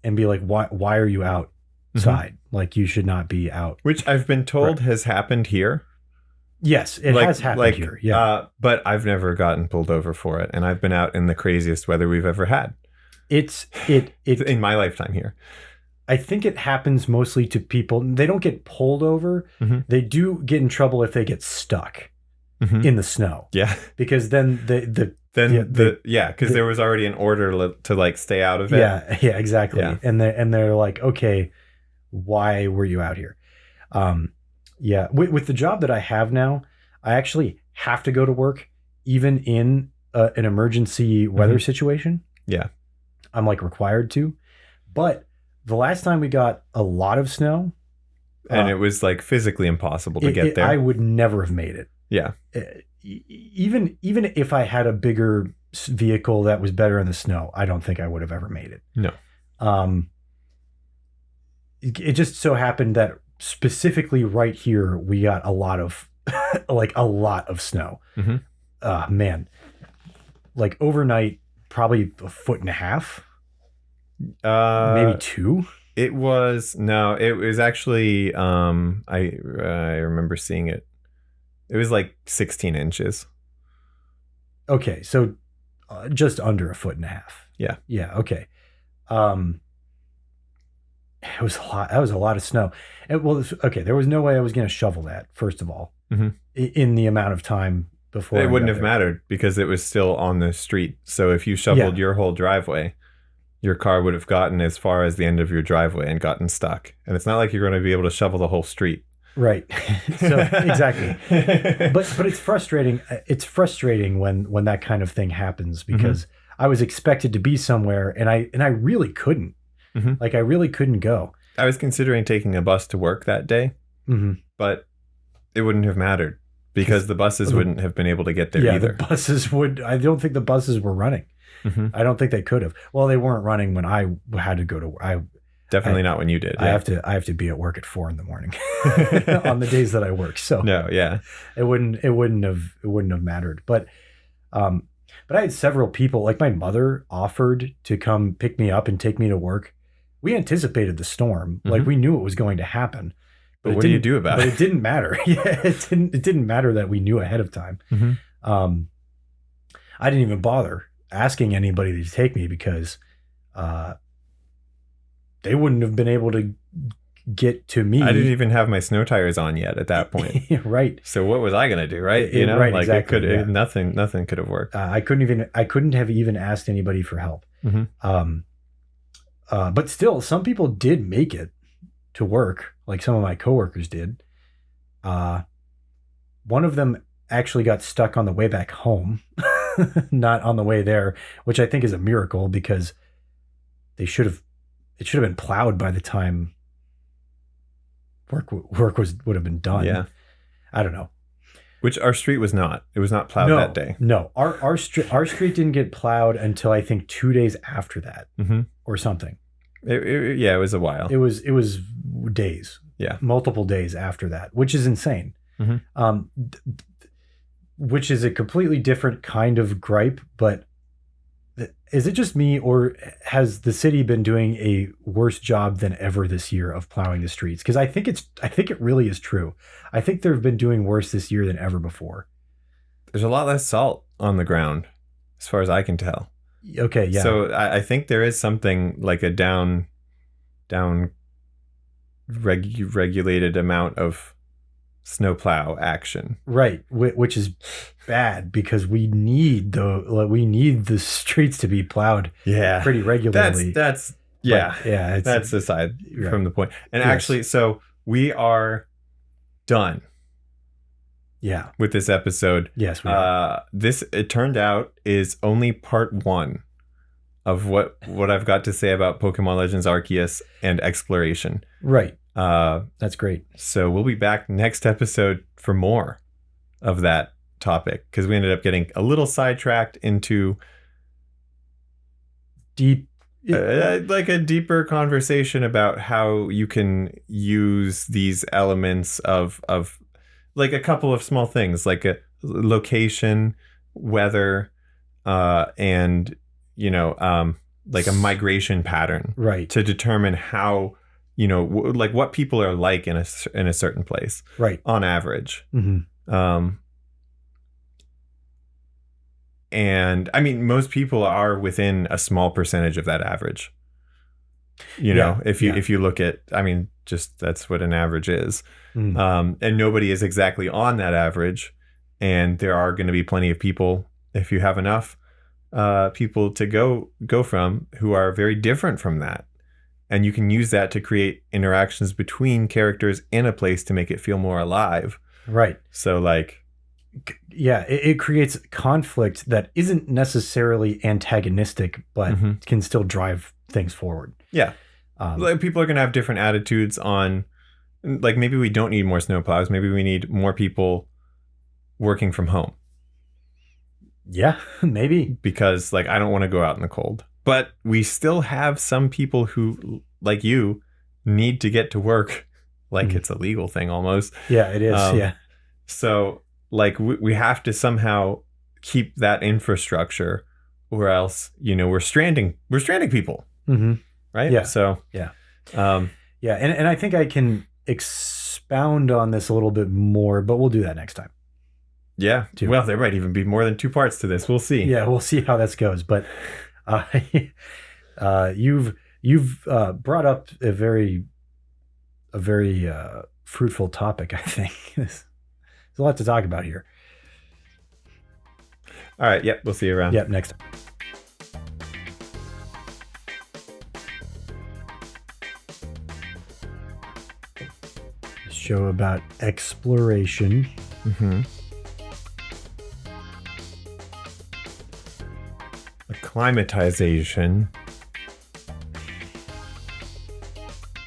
and be like, why are you outside? Like you should not be out. Which I've been told has happened here. Yes, it has happened here. Yeah. But I've never gotten pulled over for it. And I've been out in the craziest weather we've ever had. It's in my lifetime here. I think it happens mostly to people. They don't get pulled over. They do get in trouble if they get stuck in the snow. Yeah. Because then because there was already an order to like stay out of it. Yeah, exactly. Yeah. And they're like, okay, why were you out here? With the job that I have now, I actually have to go to work even in an emergency weather situation. Yeah. I'm like required to. But the last time we got a lot of snow, and it was like physically impossible to get there. I would never have made it. Yeah. Even if I had a bigger vehicle that was better in the snow, I don't think I would have ever made it. No. It just so happened that specifically right here we got a lot of snow. Man, like overnight, probably 1.5 feet. Maybe 2. It was actually I remember seeing it. It was like 16 inches. Okay, so just under 1.5 feet. Yeah. Yeah. Okay. It was a lot. That was a lot of snow. There was no way I was going to shovel that. First of all, in the amount of time before it wouldn't have mattered because it was still on the street. So if you shoveled your whole driveway, your car would have gotten as far as the end of your driveway and gotten stuck. And it's not like you're going to be able to shovel the whole street. Right. So exactly. But it's frustrating. It's frustrating when that kind of thing happens because I was expected to be somewhere and I really couldn't. Like I really couldn't go. I was considering taking a bus to work that day, but it wouldn't have mattered because the buses wouldn't have been able to get there either. The buses I don't think the buses were running. I don't think they could have. Well, they weren't running when I had to go to work. Definitely not when you did. I have to be at work at 4 a.m. on the days that I work. So no, yeah, it wouldn't have mattered. But I had several people, like my mother offered to come pick me up and take me to work. We anticipated the storm, like we knew it was going to happen. But what do you do about it? But it didn't matter. It didn't matter that we knew ahead of time. I didn't even bother asking anybody to take me because they wouldn't have been able to get to me. I didn't even have my snow tires on yet at that point. Right. So what was I going to do? Right. Right, like exactly, nothing could have worked. I couldn't have even asked anybody for help. But still, some people did make it to work. Like some of my coworkers did. One of them actually got stuck on the way back home, not on the way there, which I think is a miracle because it should have been plowed by the time work would have been done. Yeah. I don't know. Which our street was not. It was not plowed that day. No, our street didn't get plowed until I think 2 days after that, or something. It was a while. It was days. Yeah, multiple days after that, which is insane. Which is a completely different kind of gripe. But is it just me, or has the city been doing a worse job than ever this year of plowing the streets? Because I think it really is true. I think they've been doing worse this year than ever before. There's a lot less salt on the ground, as far as I can tell. Okay, yeah. So I think there is something like a down regulated amount of snowplow action. Right, which is bad because we need the streets to be plowed pretty regularly. That's aside from the point. And actually, so we are done. Yeah. With this episode. Yes, we are. This, it turned out, is only part 1 of what I've got to say about Pokemon Legends Arceus and exploration. Right. That's great. So we'll be back next episode for more of that topic because we ended up getting a little sidetracked into like a deeper conversation about how you can use these elements of like a couple of small things like a location, weather, and like a migration pattern, right, to determine how like what people are like in a certain place, right, on average. And I mean, most people are within a small percentage of that average. If you look at, I mean, just that's what an average is. And nobody is exactly on that average. And there are going to be plenty of people, if you have enough people to go from, who are very different from that. And you can use that to create interactions between characters in a place to make it feel more alive. Right. So like, yeah, it creates conflict that isn't necessarily antagonistic, but can still drive things forward. Yeah. Like people are going to have different attitudes on, like, maybe we don't need more snowplows. Maybe we need more people working from home. Yeah, maybe. Because, like, I don't want to go out in the cold. But we still have some people who, like you, need to get to work. Like it's a legal thing almost. Yeah, it is. Yeah. So, like, we have to somehow keep that infrastructure, or else, we're stranding people. Right? Yeah. So, yeah. And I think I can expound on this a little bit more, but we'll do that next time. Yeah. Too. Well, there might even be more than 2 parts to this. We'll see. Yeah, we'll see how this goes. But you've brought up a very fruitful topic, I think. There's a lot to talk about here. All right. Yep. We'll see you around. Yep. Next time. A show about exploration. Acclimatization.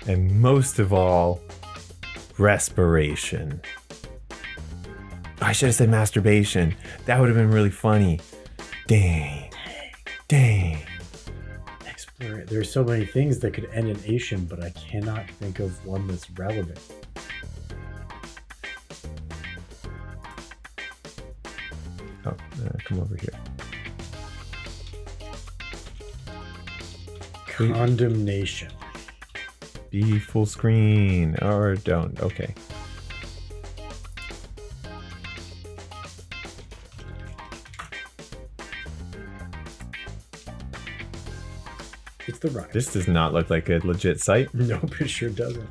And most of all, respiration. I should have said masturbation. That would have been really funny. Dang. There's so many things that could end in Asian, but I cannot think of one that's relevant. Oh, come over here. Condemnation. Be full screen or don't. Okay. It's the rhyme. This does not look like a legit site. Nope, it sure doesn't.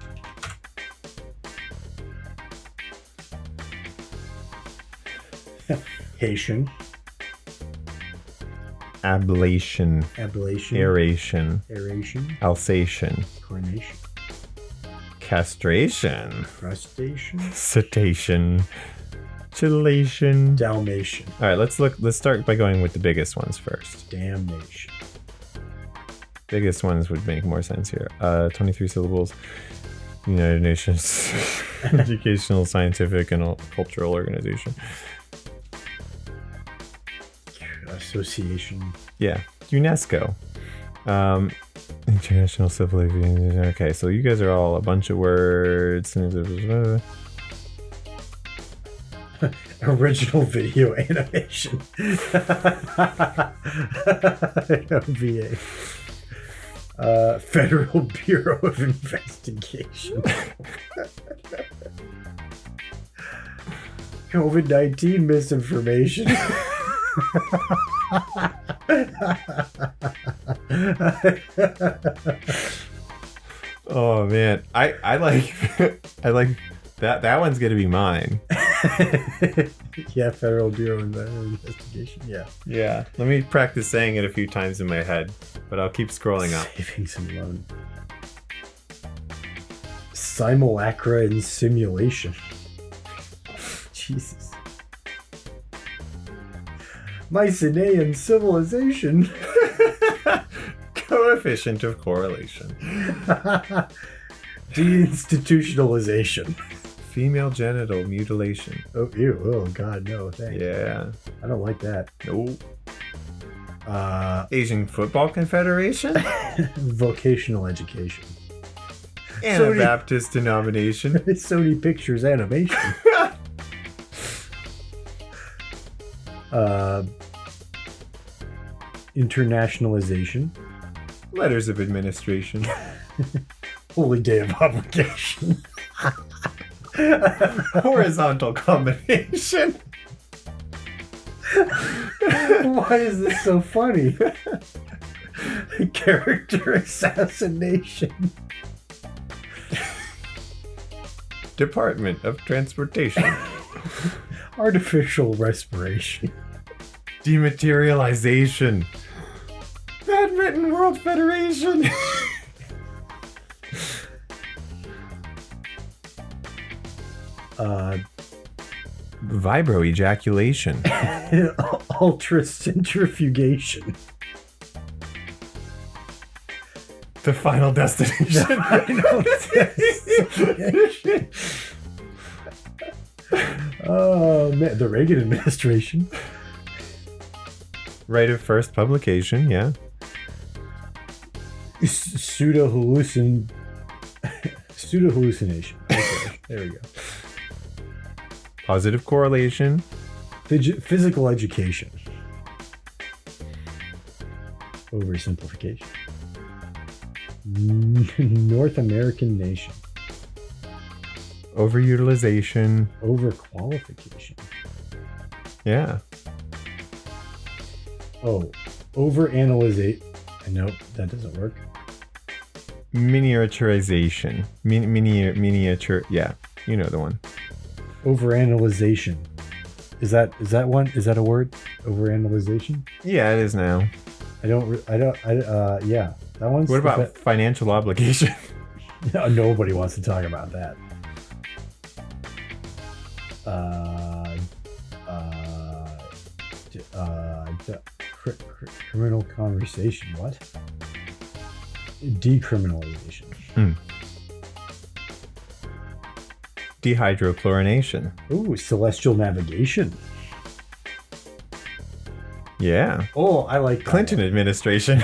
Haitian. Ablation. Ablation. Aeration. Aeration. Alsatian. Coronation. Castration. Crustacean. Cetacean. Chelation. Dalmatian. All right, let's start by going with the biggest ones first. Damnation. Biggest ones would make more sense here. 23 syllables. United Nations Educational, Scientific, and Cultural Organization. Association. Yeah. UNESCO. International Civil Aviation. Okay, so you guys are all a bunch of words. Original video animation. VA. Federal Bureau of Investigation. COVID-19 misinformation. Oh man, I like I like that one's gonna be mine. Yeah, Federal Bureau of Investigation. Yeah. Let me practice saying it a few times in my head, but I'll keep scrolling up. Savings and loan. Simulacra and simulation. Jesus. Mycenaean civilization. Coefficient of correlation. Deinstitutionalization. Female genital mutilation. Oh, ew. Oh, God, no. Thanks. Yeah. I don't like that. No. Asian Football Confederation? Vocational education. Anabaptist denomination. Sony Pictures Animation. Internationalization. Letters of administration. Holy day of obligation. Horizontal combination. Why is this so funny? Character assassination. Department of Transportation. Artificial respiration. Dematerialization. Badminton World Federation. Vibro ejaculation. Ultracentrifugation. The final destination. Oh man, the Reagan administration. Right of first publication, yeah. Pseudo hallucination. Okay, there we go. Positive correlation. Physical education. Oversimplification. North American nation. Overutilization. Overqualification. Yeah. Oh, overanalyzate. Nope, that doesn't work. Miniaturization. Miniature. Yeah, you know the one. Overanalyzation. Is that one? Is that a word? Overanalyzation? Yeah, it is now. Yeah. That one's. What about financial obligation? No, nobody wants to talk about that. Criminal conversation. What? Decriminalization. Dehydrochlorination. Ooh, celestial navigation. Yeah. Oh, I like that Clinton one. administration.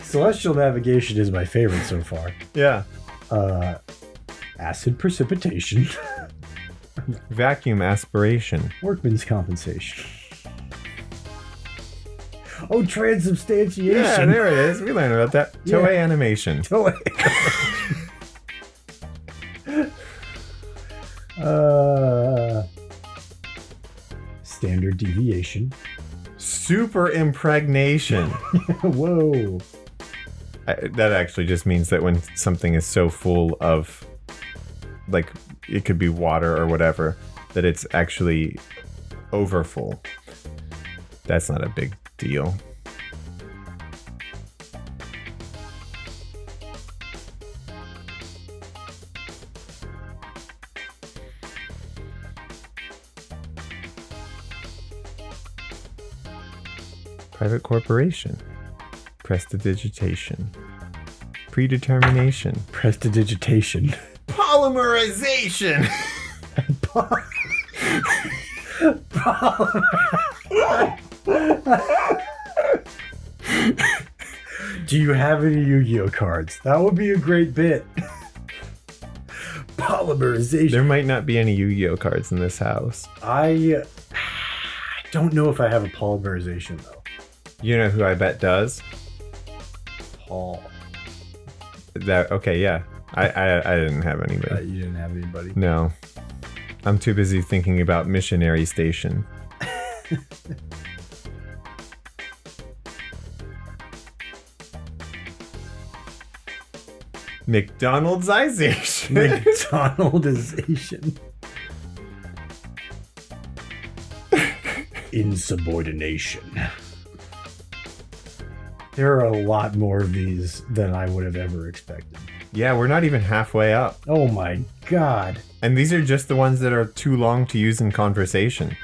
Celestial navigation is my favorite so far. Yeah. Acid precipitation. Vacuum aspiration. Workman's compensation. Oh, transubstantiation. Yeah, there it is. We learned about that. Toei animation. Standard deviation. Super impregnation. Whoa. That actually just means that when something is so full of, like, it could be water or whatever, that it's actually overfull. That's not a big deal. Private corporation. Prestidigitation. Predetermination. Prestidigitation. Polymerization. Do you have any Yu-Gi-Oh cards? That would be a great bit. Polymerization. There might not be any Yu-Gi-Oh cards in this house. I don't know if I have a polymerization though. You know who I bet does? Paul. Okay, yeah. I didn't have anybody. You didn't have anybody? No. I'm too busy thinking about Missionary Station. McDonald'sization. McDonald'sization. Insubordination. There are a lot more of these than I would have ever expected. Yeah, we're not even halfway up. Oh my god. And these are just the ones that are too long to use in conversation.